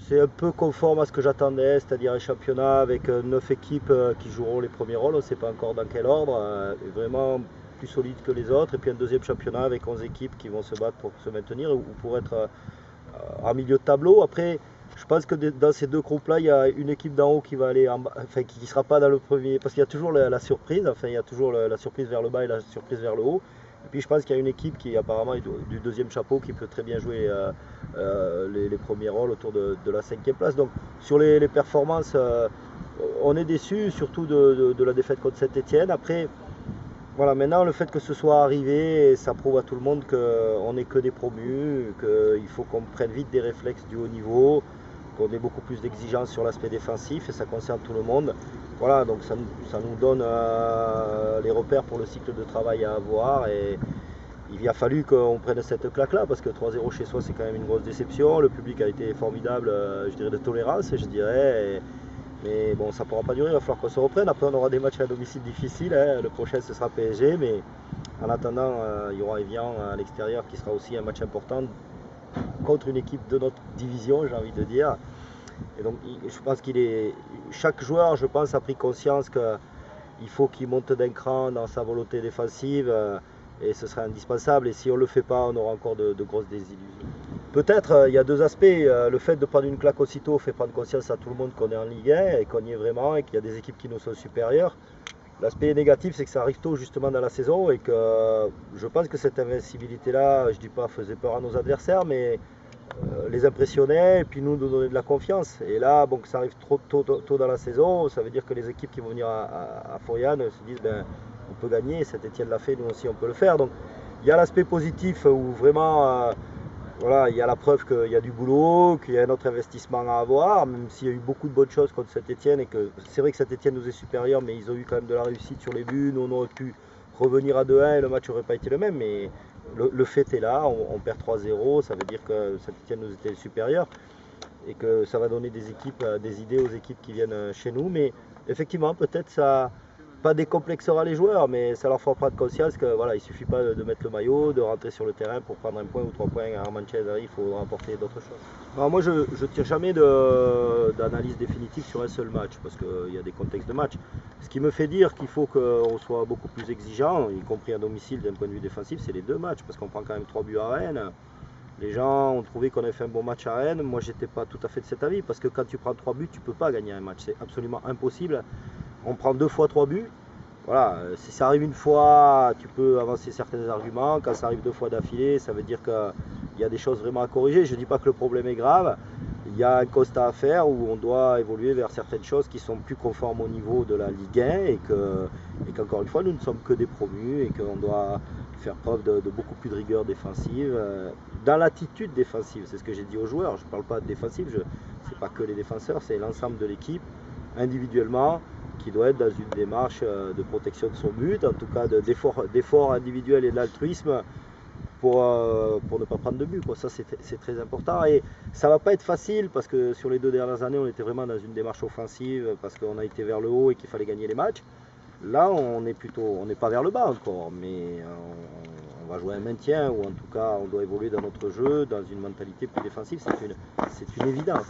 C'est un peu conforme à ce que j'attendais, c'est-à-dire un championnat avec 9 équipes qui joueront les premiers rôles, on ne sait pas encore dans quel ordre, vraiment plus solide que les autres, et puis un deuxième championnat avec 11 équipes qui vont se battre pour se maintenir ou pour être en milieu de tableau. Après, je pense que dans ces deux groupes-là, il y a une équipe d'en haut qui va aller enfin qui ne sera pas dans le premier, parce qu'il y a toujours la surprise, enfin il y a toujours la surprise vers le bas et la surprise vers le haut. Et puis je pense qu'il y a une équipe qui apparemment est du deuxième chapeau qui peut très bien jouer les premiers rôles autour de la cinquième place. Donc sur les performances, on est déçu surtout de la défaite contre Saint-Etienne. Après, voilà, maintenant le fait que ce soit arrivé, ça prouve à tout le monde qu'on n'est que des promus, qu'il faut qu'on prenne vite des réflexes du haut niveau, qu'on ait beaucoup plus d'exigences sur l'aspect défensif et ça concerne tout le monde. Voilà, donc ça nous donne les repères pour le cycle de travail à avoir et il a fallu qu'on prenne cette claque-là parce que 3-0 chez soi c'est quand même une grosse déception. Le public a été formidable, je dirais de tolérance, je dirais. Mais bon, ça ne pourra pas durer, il va falloir qu'on se reprenne. Après, on aura des matchs à domicile difficiles. Hein. Le prochain, ce sera PSG. Mais en attendant, il y aura Evian à l'extérieur qui sera aussi un match important contre une équipe de notre division, j'ai envie de dire. Et donc, je pense chaque joueur, je pense, a pris conscience qu'il faut qu'il monte d'un cran dans sa volonté défensive. Et ce sera indispensable. Et si on ne le fait pas, on aura encore de grosses désillusions. Peut-être, il y a deux aspects. Le fait de prendre une claque aussitôt fait prendre conscience à tout le monde qu'on est en Ligue 1 et qu'on y est vraiment et qu'il y a des équipes qui nous sont supérieures. L'aspect négatif, c'est que ça arrive tôt justement dans la saison et que je pense que cette invincibilité-là, je ne dis pas faisait peur à nos adversaires, mais les impressionnait et puis nous donner de la confiance. Et là, bon, que ça arrive trop tôt dans la saison, ça veut dire que les équipes qui vont venir à Fourian se disent ben, on peut gagner, Saint-Etienne l'a fait, nous aussi on peut le faire. Donc il y a l'aspect positif où vraiment voilà, il y a la preuve qu'il y a du boulot, qu'il y a un autre investissement à avoir, même s'il y a eu beaucoup de bonnes choses contre Saint-Etienne et que c'est vrai que Saint-Etienne nous est supérieur, mais ils ont eu quand même de la réussite sur les buts. Nous, on aurait pu revenir à 2-1 et le match n'aurait pas été le même, mais le fait est là, on perd 3-0, ça veut dire que Saint-Etienne nous était supérieur et que ça va donner des idées aux équipes qui viennent chez nous, mais effectivement, peut-être ça pas décomplexera les joueurs, mais ça leur fera prendre conscience que voilà, il suffit pas de mettre le maillot, de rentrer sur le terrain pour prendre un point ou 3 points à Manchester, il faut apporter d'autres choses. Alors moi je ne tire jamais d'analyse définitive sur un seul match, parce qu'il y a des contextes de match. Ce qui me fait dire qu'il faut qu'on soit beaucoup plus exigeant, y compris à domicile d'un point de vue défensif, c'est les deux matchs, parce qu'on prend quand même 3 buts à Rennes. Les gens ont trouvé qu'on avait fait un bon match à Rennes. Moi, j'étais pas tout à fait de cet avis parce que quand tu prends 3 buts, tu peux pas gagner un match. C'est absolument impossible. On prend 2 fois 3 buts. Voilà, si ça arrive une fois, tu peux avancer certains arguments. Quand ça arrive 2 fois d'affilée, ça veut dire qu'il y a des choses vraiment à corriger. Je ne dis pas que le problème est grave. Il y a un constat à faire où on doit évoluer vers certaines choses qui sont plus conformes au niveau de la Ligue 1 et qu'encore une fois, nous ne sommes que des promus et qu'on doit faire preuve de beaucoup plus de rigueur défensive. Dans l'attitude défensive, c'est ce que j'ai dit aux joueurs. Je ne parle pas de défensive, ce n'est pas que les défenseurs, c'est l'ensemble de l'équipe, individuellement, qui doit être dans une démarche de protection de son but, en tout cas d'effort individuel et de l'altruisme pour ne pas prendre de but. Ça, c'est très important. Et ça ne va pas être facile parce que sur les 2 dernières années, on était vraiment dans une démarche offensive parce qu'on a été vers le haut et qu'il fallait gagner les matchs. Là, on n'est pas vers le bas encore, mais on va jouer un maintien ou en tout cas, on doit évoluer dans notre jeu, dans une mentalité plus défensive. C'est une évidence.